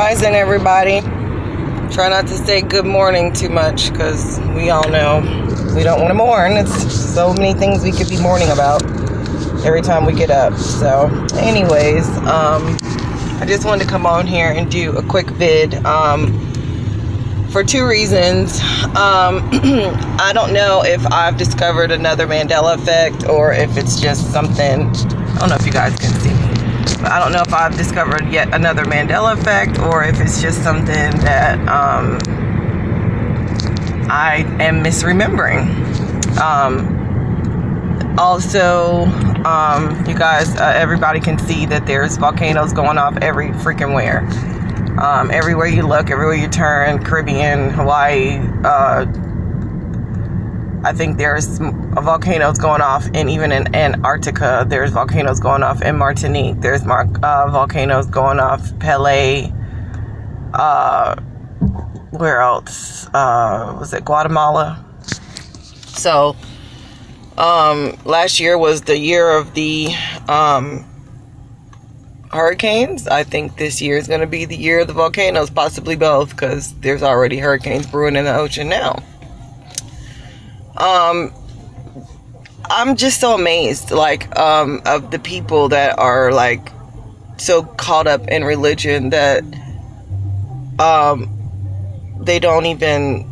rising, everybody. Try not to say good morning too much, because we all know we don't want to mourn. It's so many things we could be mourning about every time we get up. So anyways, I just wanted to come on here and do a quick vid for two reasons. I don't know if I've discovered another Mandela effect, or if it's just something, I don't know if you guys can see me, but I don't know if I've discovered yet another Mandela effect, or if it's just something that I am misremembering. Also, you guys, everybody can see that there's volcanoes going off every freaking where. Everywhere you look, everywhere you turn, Caribbean, Hawaii, I think there's volcanoes going off, and even in Antarctica, there's volcanoes going off in Martinique. There's volcanoes going off, Pelé, where else? Was it Guatemala? So, last year was the year of the hurricanes. I think this year is going to be the year of the volcanoes, possibly both, because there's already hurricanes brewing in the ocean now. I'm just so amazed, like, of the people that are, like, so caught up in religion that, they don't even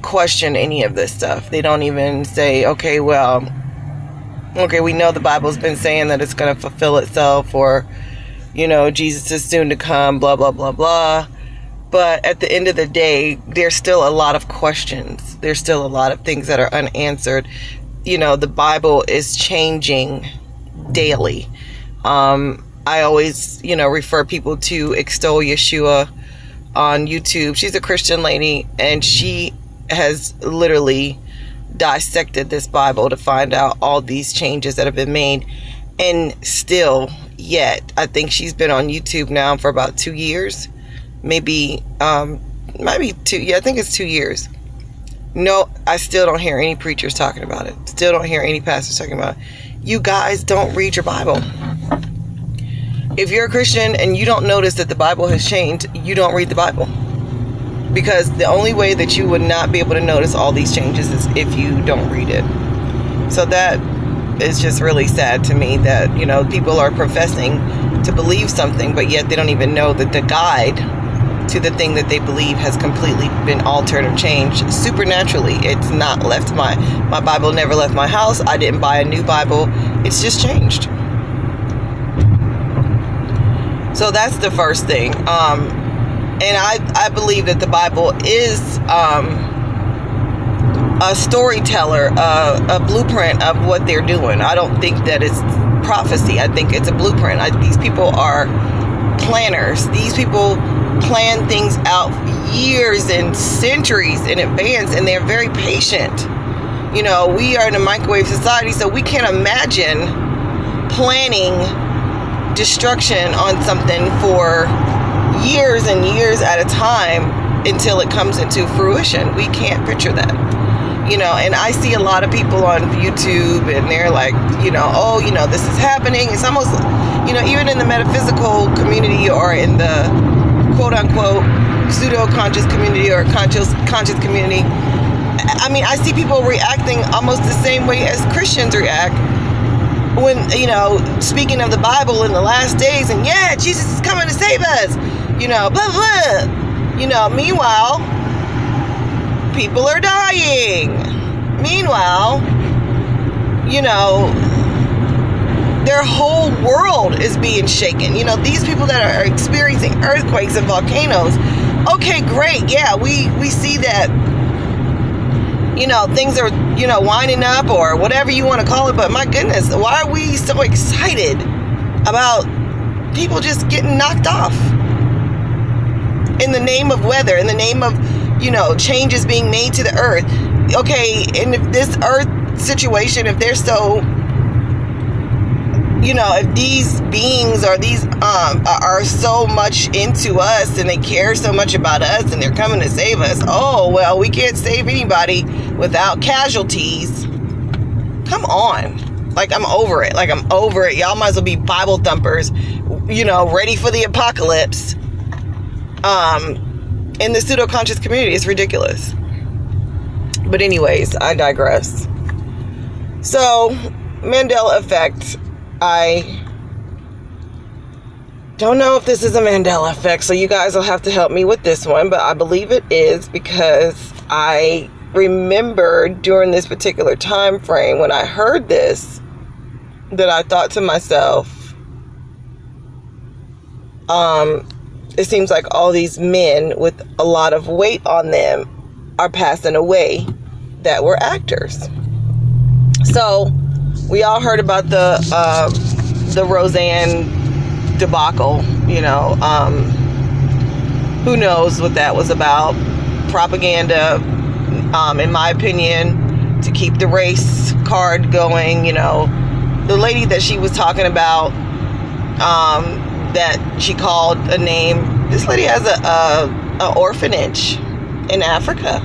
question any of this stuff. They don't even say, okay, we know the Bible's been saying that it's going to fulfill itself, or, you know, Jesus is soon to come, blah, blah, blah, blah. But at the end of the day, there's still a lot of questions. There's still a lot of things that are unanswered. You know, the Bible is changing daily. I always, you know, refer people to Extol Yeshua on YouTube. She's a Christian lady, and she has literally dissected this Bible to find out all these changes that have been made. And still, yet, I think she's been on YouTube now for about 2 years. Maybe 2. Yeah, I think it's 2 years. No, I still don't hear any preachers talking about it. Still don't hear any pastors talking about it. You guys don't read your Bible. If you're a Christian and you don't notice that the Bible has changed, you don't read the Bible. Because the only way that you would not be able to notice all these changes is if you don't read it. So that is just really sad to me, that, you know, people are professing to believe something, but yet they don't even know that the guide to the thing that they believe has completely been altered or changed supernaturally. It's not left my Bible never left my house. I didn't buy a new Bible. It's just changed. So that's the first thing. And I believe that the Bible is a storyteller, a blueprint of what they're doing. I don't think that it's prophecy. I think it's a blueprint. These people are planners. These people plan things out years and centuries in advance, and they're very patient. You know, we are in a microwave society, so we can't imagine planning destruction on something for years and years at a time until it comes into fruition. We can't picture that. You know, and I see a lot of people on YouTube, and they're like, you know, oh, you know, this is happening. It's almost, you know, even in the metaphysical community, or in the quote-unquote pseudo-conscious community, or conscious community, I mean, I see people reacting almost the same way as Christians react when, you know, speaking of the Bible in the last days, and yeah, Jesus is coming to save us, you know, blah, blah. You know, meanwhile, people are dying. Meanwhile, you know, their whole world is being shaken. You know, these people that are experiencing earthquakes and volcanoes, okay, great. Yeah, we see that, you know, things are, you know, winding up, or whatever you want to call it. But my goodness, why are we so excited about people just getting knocked off in the name of weather, in the name of, you know, changes being made to the earth? Okay, and if this earth situation, if they're so, you know, if these beings, or these are so much into us, and they care so much about us, and they're coming to save us, oh, well, we can't save anybody without casualties. Come on. Like, I'm over it. Like, I'm over it. Y'all might as well be Bible thumpers you know, ready for the apocalypse. In the pseudo-conscious community, it's ridiculous. But anyways, I digress. So, Mandela effect. I don't know if this is a Mandela effect, so you guys will have to help me with this one, but I believe it is, because I remember during this particular time frame when I heard this, that I thought to myself, it seems like all these men with a lot of weight on them are passing away that were actors. So we all heard about the Roseanne debacle, you know. Who knows what that was about? Propaganda, in my opinion, to keep the race card going. You know, the lady that she was talking about, that she called a name. This lady has a orphanage in Africa,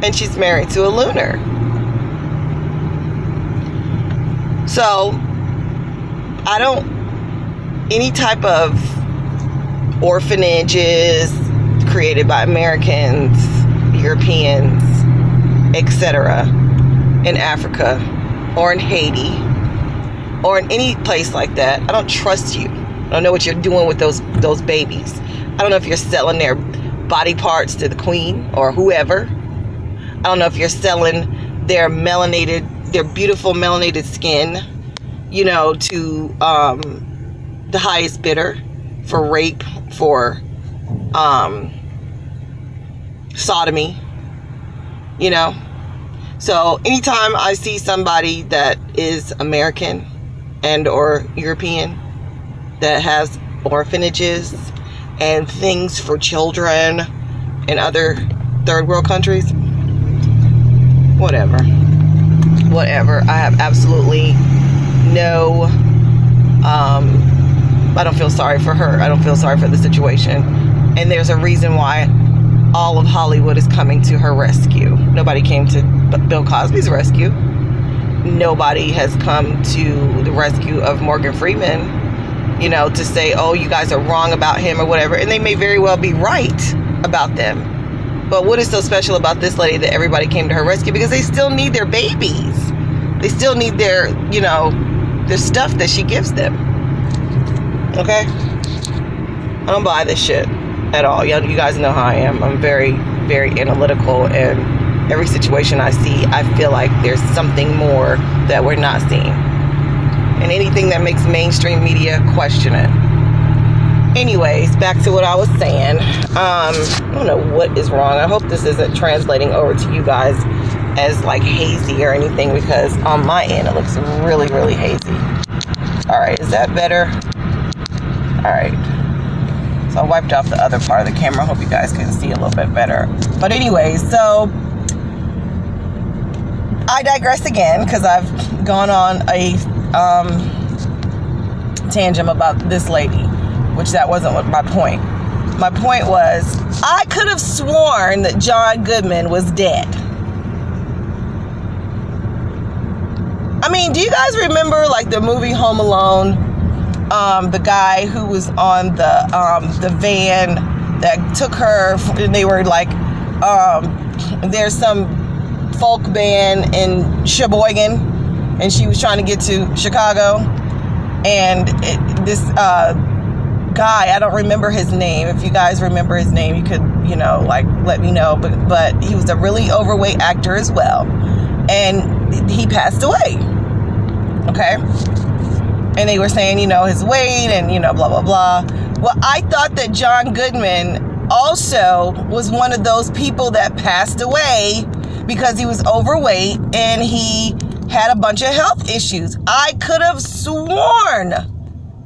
and she's married to a lunar. So I don't, any type of orphanages created by Americans, Europeans, etc., in Africa or in Haiti or in any place like that, I don't trust you. I don't know what you're doing with those babies. I don't know if you're selling their body parts to the queen or whoever. I don't know if you're selling their beautiful melanated skin, you know, to the highest bidder for rape, for sodomy, you know. So anytime I see somebody that is American and or European that has orphanages and things for children in other third world countries, whatever. I have absolutely no, I don't feel sorry for her. I don't feel sorry for the situation. And there's a reason why all of Hollywood is coming to her rescue. Nobody came to Bill Cosby's rescue. Nobody has come to the rescue of Morgan Freeman, you know, to say, oh, you guys are wrong about him or whatever. And they may very well be right about them. But what is so special about this lady that everybody came to her rescue? Because they still need their babies. They still need their, you know, their stuff that she gives them. Okay? I don't buy this shit at all. You guys know how I am. I'm very, very analytical, and every situation I see, I feel like there's something more that we're not seeing. And anything that makes mainstream media question it. Anyways, back to what I was saying. I don't know what is wrong. I hope this isn't translating over to you guys as like hazy or anything, because on my end it looks really, really hazy. Alright, is that better? Alright. So I wiped off the other part of the camera. I hope you guys can see a little bit better. But anyways, so I digress again, because I've gone on a tangent about this lady, which that wasn't what my point. My point was, I could have sworn that John Goodman was dead. I mean, do you guys remember like the movie Home Alone? The guy who was on the van that took her, and they were like, there's some folk band in Sheboygan, and she was trying to get to Chicago, and this guy, I don't remember his name. If you guys remember his name, you could, you know, like let me know. But he was a really overweight actor as well, and he passed away. Okay. And they were saying, you know, his weight and, you know, blah, blah, blah. Well, I thought that John Goodman also was one of those people that passed away because he was overweight and he had a bunch of health issues. I could have sworn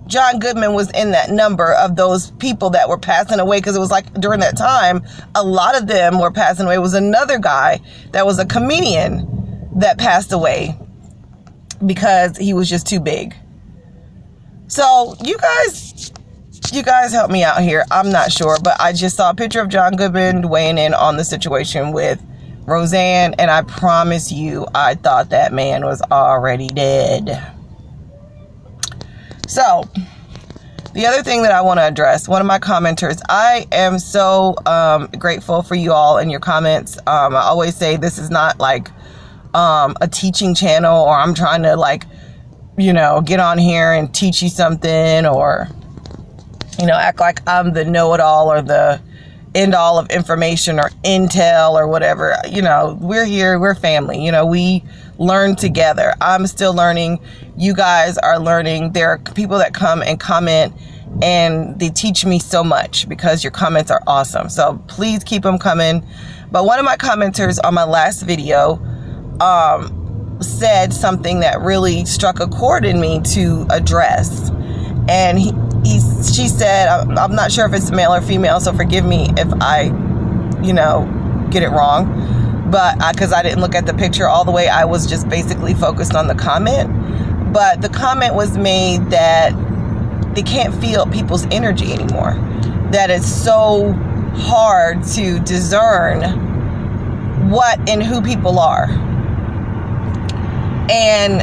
John Goodman was in that number of those people that were passing away, because it was like during that time, a lot of them were passing away. It was another guy that was a comedian that passed away because he was just too big. So you guys help me out here. I'm not sure, but I just saw a picture of John Goodman weighing in on the situation with Roseanne, and I promise you, I thought that man was already dead. So, the other thing that I want to address, one of my commenters, I am so grateful for you all and your comments. I always say this is not like a teaching channel, or I'm trying to like, you know, get on here and teach you something, or, you know, act like I'm the know-it-all or the end-all of information or intel or whatever. You know, we're here, we're family. You know, we learn together. I'm still learning. You guys are learning. There are people that come and comment, and they teach me so much because your comments are awesome. So please keep them coming. But one of my commenters on my last video said something that really struck a chord in me to address. And she said, I'm not sure if it's male or female, so forgive me if I, you know, get it wrong. But because I didn't look at the picture all the way, I was just basically focused on the comment. But the comment was made that they can't feel people's energy anymore. That it's so hard to discern what and who people are. And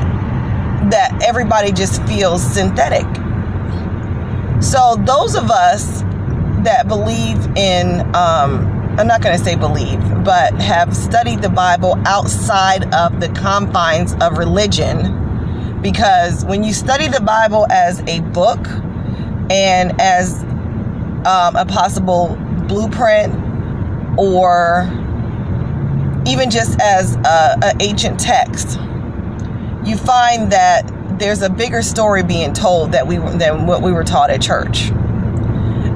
that everybody just feels synthetic. So those of us that believe in, I'm not going to say believe, but have studied the Bible outside of the confines of religion, because when you study the Bible as a book and as a possible blueprint, or even just as an ancient text, you find that there's a bigger story being told than what we were taught at church.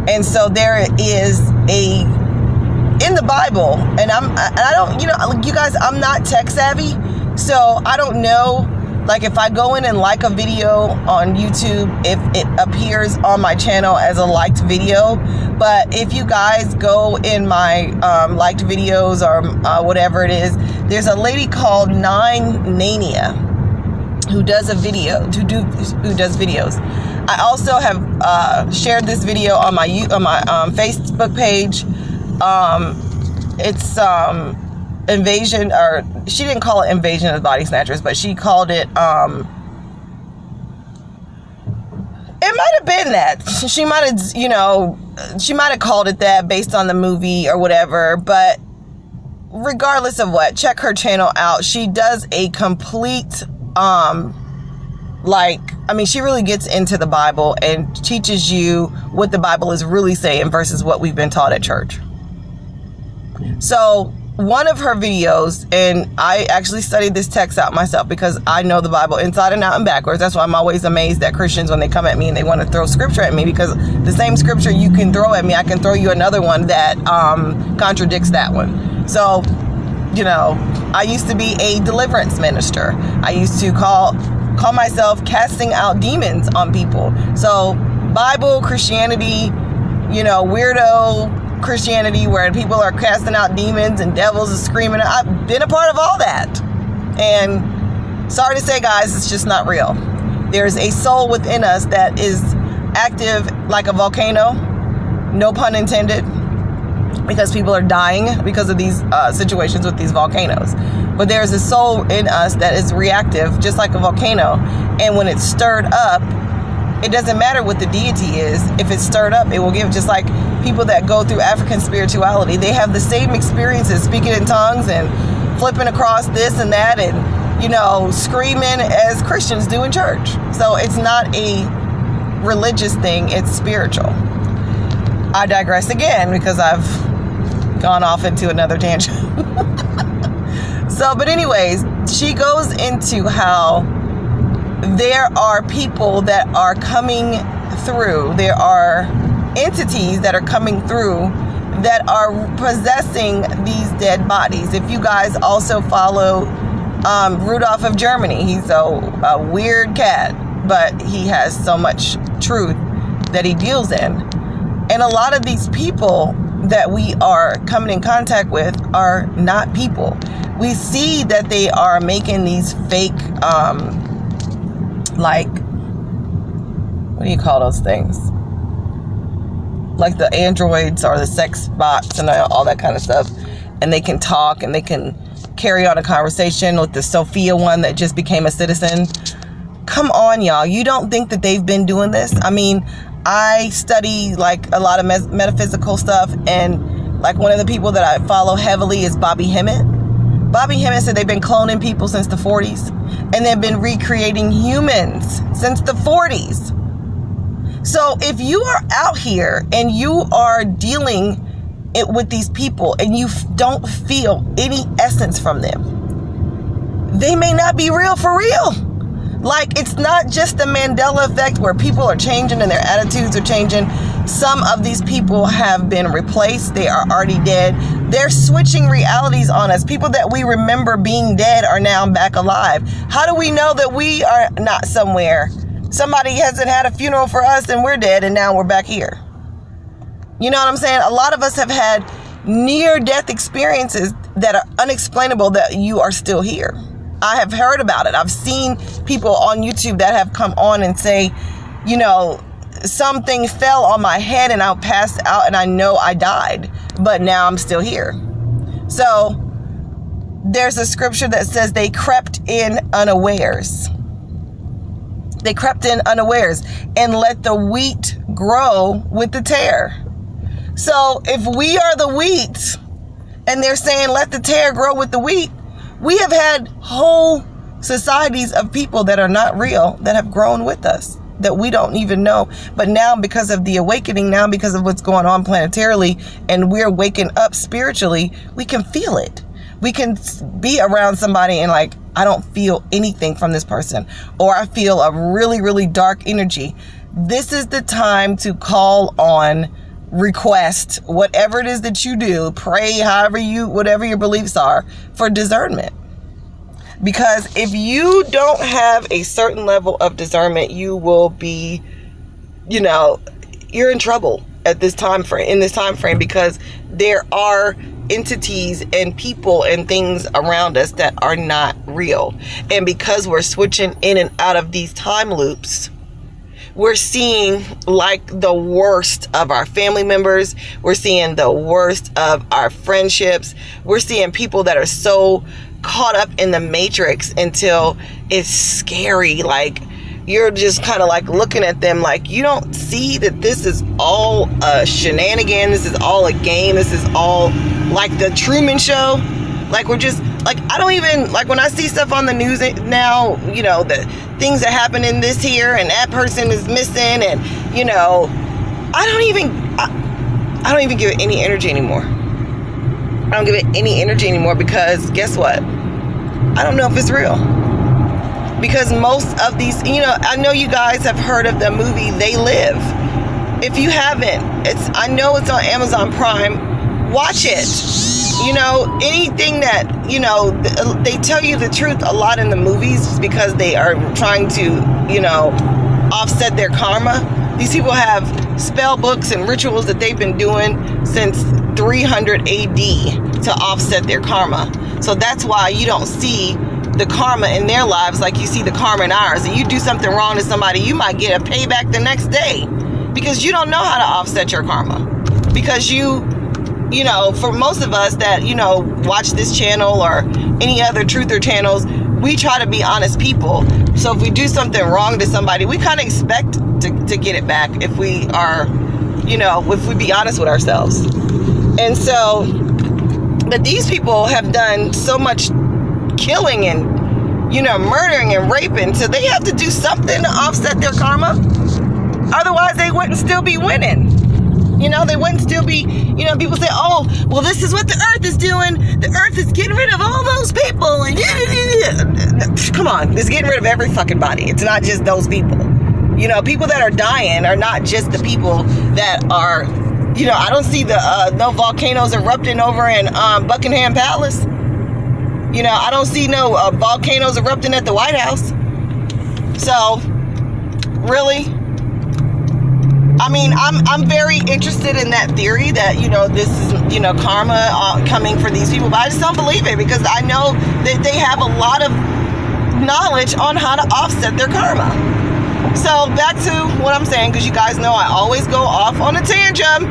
And so there is in the Bible, and I don't, you know, you guys, I'm not tech savvy, so I don't know, like if I go in and like a video on YouTube, if it appears on my channel as a liked video. But if you guys go in my liked videos or whatever it is, there's a lady called Nania who does a video, who does videos. I also have shared this video on my Facebook page. It's invasion, or she didn't call it invasion of the body snatchers, but she called it, it might have been that. She might have, you know, she might have called it that based on the movie or whatever. But regardless of what, check her channel out. She does a complete she really gets into the Bible and teaches you what the Bible is really saying versus what we've been taught at church. So one of her videos, and I actually studied this text out myself because I know the Bible inside and out and backwards. That's why I'm always amazed at Christians when they come at me and they want to throw scripture at me, because the same scripture you can throw at me, I can throw you another one that contradicts that one. So, you know, I used to be a deliverance minister. I used to call myself casting out demons on people. So Bible, Christianity, you know, weirdo Christianity where people are casting out demons and devils and screaming. I've been a part of all that. And sorry to say, guys, it's just not real. There's a soul within us that is active like a volcano, no pun intended, because people are dying because of these situations with these volcanoes. But there's a soul in us that is reactive, just like a volcano. And when it's stirred up, it doesn't matter what the deity is. If it's stirred up, it will give. Just like people that go through African spirituality, they have the same experiences, speaking in tongues and flipping across this and that, and, you know, screaming as Christians do in church. So it's not a religious thing, it's spiritual. I digress again because I've gone off into another tangent. So, but anyways, she goes into how there are people that are coming through. There are entities that are coming through that are possessing these dead bodies. If you guys also follow Rudolph of Germany, he's a weird cat, but he has so much truth that he deals in. And a lot of these people that we are coming in contact with are not people. We see that they are making these fake, like, what do you call those things? Like the androids or the sex bots and all that kind of stuff. And they can talk and they can carry on a conversation with the Sophia one that just became a citizen. Come on, y'all. You don't think that they've been doing this? I mean, I study like a lot of metaphysical stuff, and like one of the people that I follow heavily is Bobby Hemmett. Bobby Hemmett said they've been cloning people since the 40s, and they've been recreating humans since the 40s. So if you are out here and you are dealing with these people and you don't feel any essence from them, they may not be real for real. Like, it's not just the Mandela effect where people are changing and their attitudes are changing. Some of these people have been replaced. They are already dead. They're switching realities on us. People that we remember being dead are now back alive. How do we know that we are not somewhere? Somebody hasn't had a funeral for us and we're dead and now we're back here. You know what I'm saying? A lot of us have had near-death experiences that are unexplainable, that you are still here. I have heard about it. I've seen people on YouTube that have come on and say, you know, something fell on my head and I passed out and I know I died, but now I'm still here. So there's a scripture that says they crept in unawares. They crept in unawares and let the wheat grow with the tare. So if we are the wheat and they're saying let the tare grow with the wheat, we have had whole societies of people that are not real that have grown with us that we don't even know. But now, because of the awakening, now because of what's going on planetarily, and we're waking up spiritually, we can feel it. We can be around somebody and like, I don't feel anything from this person, or I feel a really, really dark energy. This is the time to call on, request, whatever it is that you do, pray, whatever your beliefs are, for discernment. Because if you don't have a certain level of discernment, you will be, you know, you're in trouble at this time frame, because there are entities and people and things around us that are not real. And because we're switching in and out of these time loops, we're seeing like the worst of our family members. We're seeing the worst of our friendships. We're seeing people that are so caught up in the matrix until it's scary. Like, you're just kind of like looking at them like, you don't see that this is all a shenanigan. This is all a game. This is all like the Truman Show. Like, we're just like, I don't even like when I see stuff on the news now, you know, the things that happen in this here and that person is missing, and you know, I don't even give it any energy anymore. I don't give it any energy anymore, because guess what? I don't know if it's real. Because most of these, you know, I know you guys have heard of the movie They Live. If you haven't, I know it's on Amazon Prime. Watch it. You know, anything that, you know, they tell you the truth a lot in the movies just because they are trying to, you know, offset their karma. These people have spell books and rituals that they've been doing since 300 AD to offset their karma. So that's why you don't see the karma in their lives like you see the karma in ours. And you do something wrong to somebody, you might get a payback the next day, because you don't know how to offset your karma. Because you know, for most of us that, you know, watch this channel or any other truther channels, we try to be honest people. So if we do something wrong to somebody, we kind of expect to get it back if we are, you know, if we be honest with ourselves. And so, but these people have done so much killing and, you know, murdering and raping, so they have to do something to offset their karma. Otherwise, they wouldn't still be winning. You know, they wouldn't still be, you know, people say, oh, well, this is what the earth is doing. The earth is getting rid of all those people. And come on, it's getting rid of every fucking body. It's not just those people. You know, people that are dying are not just the people that are, you know, I don't see no volcanoes erupting over in Buckingham Palace. You know, I don't see no volcanoes erupting at the White House. So, really? I mean, I'm very interested in that theory that, you know, this is, you know, karma coming for these people. But I just don't believe it, because I know that they have a lot of knowledge on how to offset their karma. So back to what I'm saying, because you guys know I always go off on a tangent.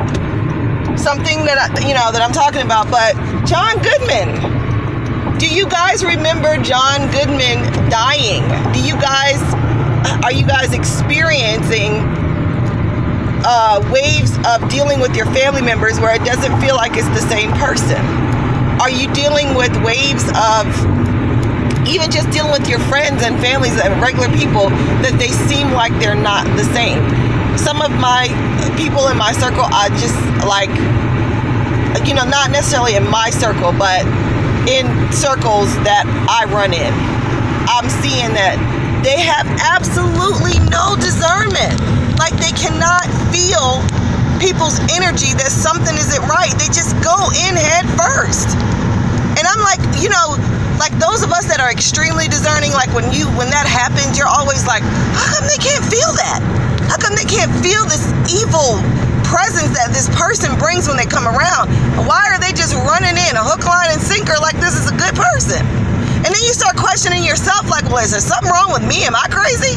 Something that, that I'm talking about. But John Goodman. Do you guys remember John Goodman dying? Do you guys Are you guys experiencing waves of dealing with your family members where it doesn't feel like it's the same person? Are you dealing with waves of even just dealing with your friends and families and regular people that they seem like they're not the same? Some of my people in my circle, I just like, you know, not necessarily in my circle, but in circles that I run in, I'm seeing that they have absolutely no discernment. Like, they cannot feel people's energy that something isn't right. They just go in head first. And I'm like, you know, like those of us that are extremely discerning, like when that happens, you're always like, how come they can't feel that? How come they can't feel this evil presence that this person brings when they come around? Why are they just running in a hook, line, and sinker like this is a good person? And then you start questioning yourself like, well, is there something wrong with me? Am I crazy?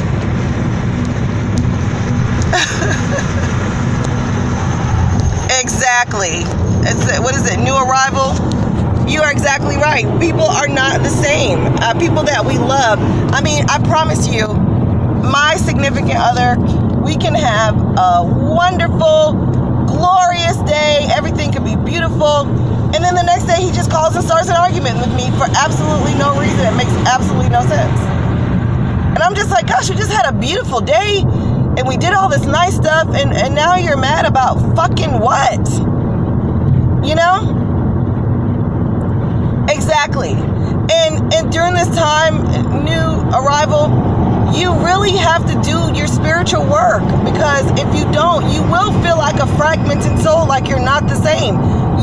Exactly. What is it? New arrival? You are exactly right. People are not the same. People that we love. I mean, I promise you, my significant other, we can have a wonderful, glorious day. Everything could be beautiful. And then the next day he just calls and starts an argument with me for absolutely no reason. It makes absolutely no sense. And I'm just like, gosh, we just had a beautiful day and we did all this nice stuff, and now you're mad about fucking what? You know? Exactly. And during this time, new arrival, you really have to do your spiritual work, because if you don't, you will feel like a fragmented soul, like you're not the same.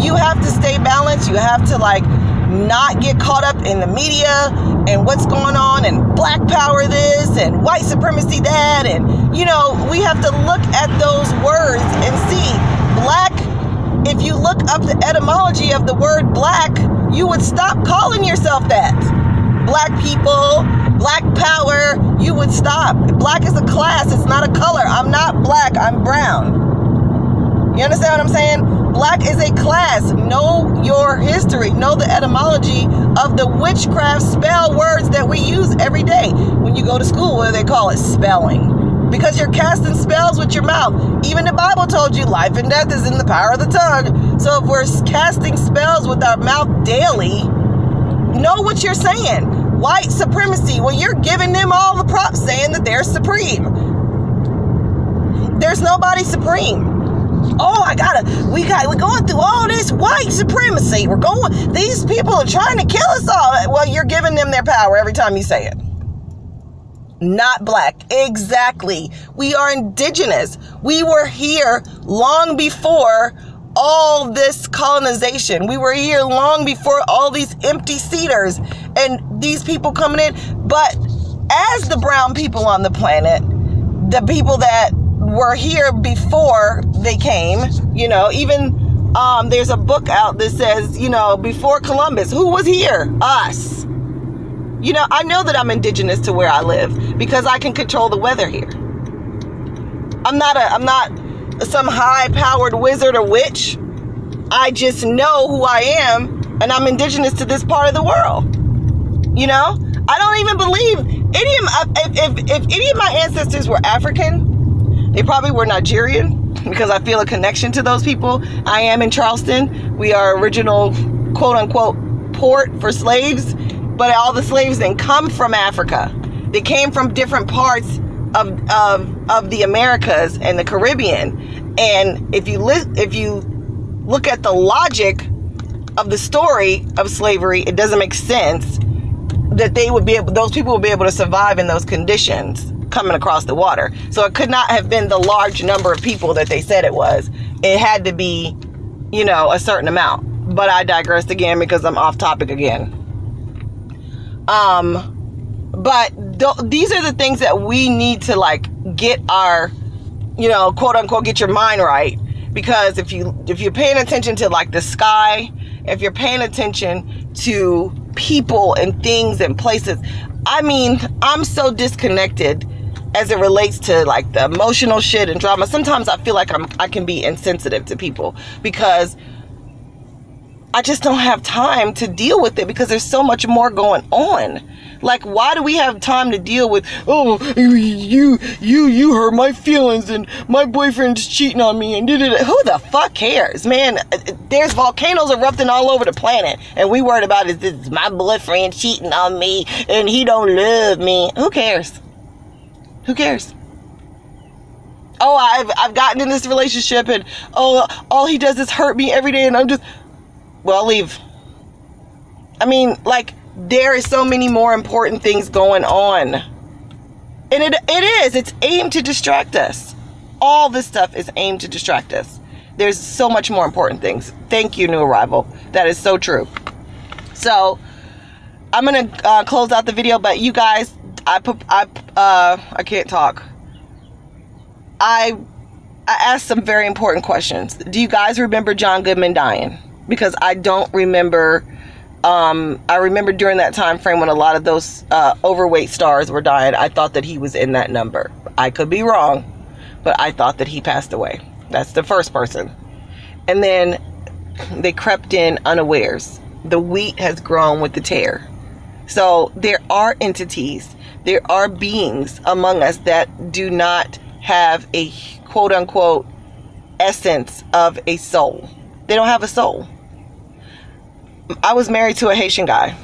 You have to stay balanced. You have to like not get caught up in the media and what's going on and black power this and white supremacy that. And, you know, we have to look at those words and see black. If you look up the etymology of the word black, you would stop calling yourself that. Black people, black power, you would stop. Black is a class, it's not a color. I'm not black, I'm brown. You understand what I'm saying? Black is a class. Know your history. Know the etymology of the witchcraft spell words that we use every day. When you go to school, what do they call it? Spelling. Because you're casting spells with your mouth. Even the Bible told you life and death is in the power of the tongue. So if we're casting spells with our mouth daily, know what you're saying. White supremacy. Well, you're giving them all the props saying that they're supreme. There's nobody supreme. Oh, we're going through all this white supremacy. These people are trying to kill us all. Well, you're giving them their power every time you say it. Not black. Exactly. We are indigenous. We were here long before all this colonization. We were here long before all these empty seaters and these people coming in. But as the brown people on the planet, the people that were here before they came, you know, even there's a book out that says, you know, before Columbus, who was here? Us. You know, I know that I'm indigenous to where I live because I can control the weather here. I'm not some high-powered wizard or witch. I just know who I am, and I'm indigenous to this part of the world. You know, I don't even believe if any of my ancestors were African, they probably were Nigerian, because I feel a connection to those people. I am in Charleston. We are original, quote-unquote, port for slaves, but all the slaves didn't come from Africa. They came from different parts of the Americas and the Caribbean. And if you look at the logic of the story of slavery, it doesn't make sense that those people would be able to survive in those conditions coming across the water. So it could not have been the large number of people that they said it was. It had to be, you know, a certain amount. But I digressed again because I'm off topic again. But these are the things that we need to like get our, you know, quote unquote, get your mind right. Because if you're paying attention to like the sky, if you're paying attention to people and things and places, I mean, I'm so disconnected as it relates to like the emotional shit and drama. Sometimes I feel like I can be insensitive to people because I just don't have time to deal with it because there's so much more going on. Like, why do we have time to deal with, oh, you hurt my feelings and my boyfriend's cheating on me and who the fuck cares, man? There's volcanoes erupting all over the planet and we worried about is my boyfriend cheating on me and he don't love me. Who cares? Who cares? Oh, I've gotten in this relationship and oh, all he does is hurt me every day and I'm just, well, leave. I mean, like, there is so many more important things going on. And it's aimed to distract us. All this stuff is aimed to distract us. There's so much more important things. Thank you, New Arrival. That is so true. So, I'm going to close out the video, but you guys, I can't talk. I asked some very important questions. Do you guys remember John Goodman dying? Because I don't remember. I remember during that time frame when a lot of those overweight stars were dying, I thought that he was in that number. I could be wrong, but I thought that he passed away. That's the first person. And then they crept in unawares. The wheat has grown with the tare. So there are entities, there are beings among us that do not have a quote unquote essence of a soul. They don't have a soul. I was married to a Haitian guy,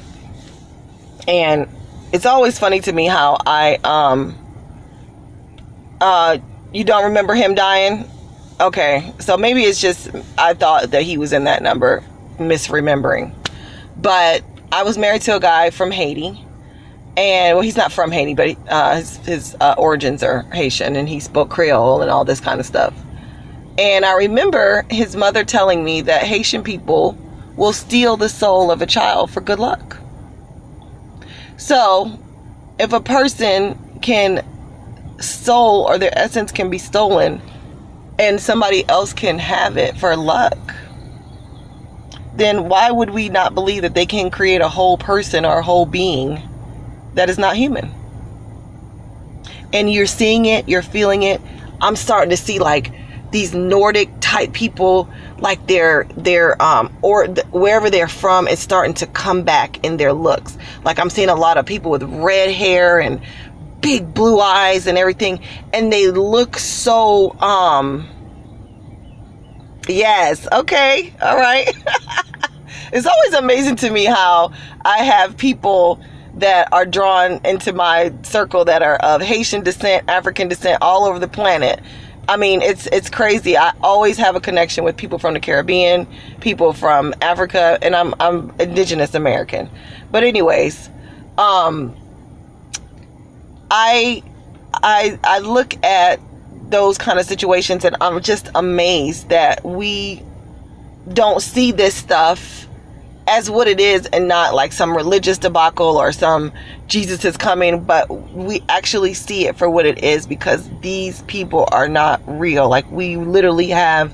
and it's always funny to me how you don't remember him dying? Okay, so maybe it's just I thought that he was in that number, misremembering. But I was married to a guy from Haiti, and well, he's not from Haiti, but his origins are Haitian, and he spoke Creole and all this kind of stuff. And I remember his mother telling me that Haitian people will steal the soul of a child for good luck. So, if a person can soul or their essence can be stolen and somebody else can have it for luck, then why would we not believe that they can create a whole person or a whole being that is not human? And you're seeing it, you're feeling it. I'm starting to see like these Nordic type people, like they're or wherever they're from, it's starting to come back in their looks. Like I'm seeing a lot of people with red hair and big blue eyes and everything, and they look so yes, okay, all right. It's always amazing to me how I have people that are drawn into my circle that are of Haitian descent, African descent, all over the planet. I mean, it's crazy. I always have a connection with people from the Caribbean, people from Africa, and I'm indigenous American. But anyways, I look at those kind of situations and I'm just amazed that we don't see this stuff as what it is and not like some religious debacle or some Jesus is coming, but we actually see it for what it is, because these people are not real. Like, we literally have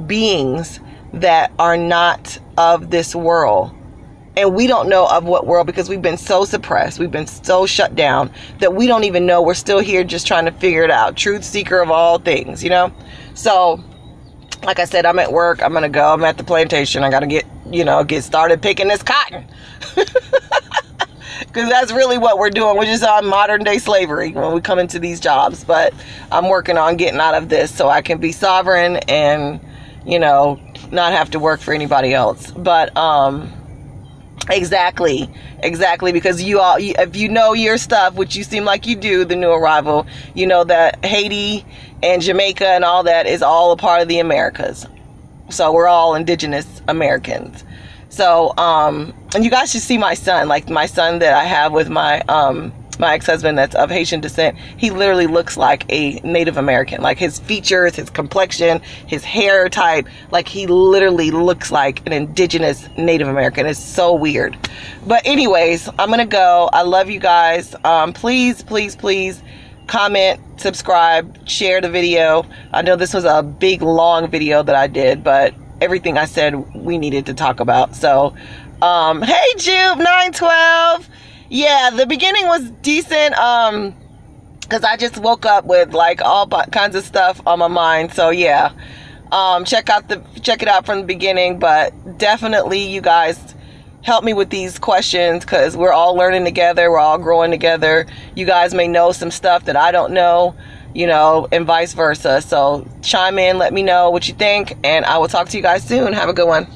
beings that are not of this world, and we don't know of what world, because we've been so suppressed, we've been so shut down that we don't even know. We're still here just trying to figure it out. Truth seeker of all things, you know? So like I said, I'm at work. I'm gonna go. I'm at the plantation. I gotta get started picking this cotton. Because that's really what we're doing. We're just on modern day slavery when we come into these jobs. But I'm working on getting out of this so I can be sovereign and, not have to work for anybody else. But exactly, because you all, if you know your stuff, which you seem like you do, the New Arrival, you know that Haiti and Jamaica and all that is all a part of the Americas. So we're all indigenous Americans. So, and you guys should see my son, like my son that I have with my ex-husband that's of Haitian descent. He literally looks like a Native American, like his features, his complexion, his hair type, like he literally looks like an indigenous Native American. It's so weird. But anyways, I'm going to go. I love you guys. Please comment, subscribe, share the video. I know this was a big, long video that I did, but everything I said we needed to talk about. So, hey Jupe 912. Yeah, the beginning was decent, because I just woke up with like all kinds of stuff on my mind. So yeah, check it out from the beginning. But definitely, you guys, help me with these questions, because we're all learning together. We're all growing together. You guys may know some stuff that I don't know, you know, and vice versa. So chime in, let me know what you think, and I will talk to you guys soon. Have a good one.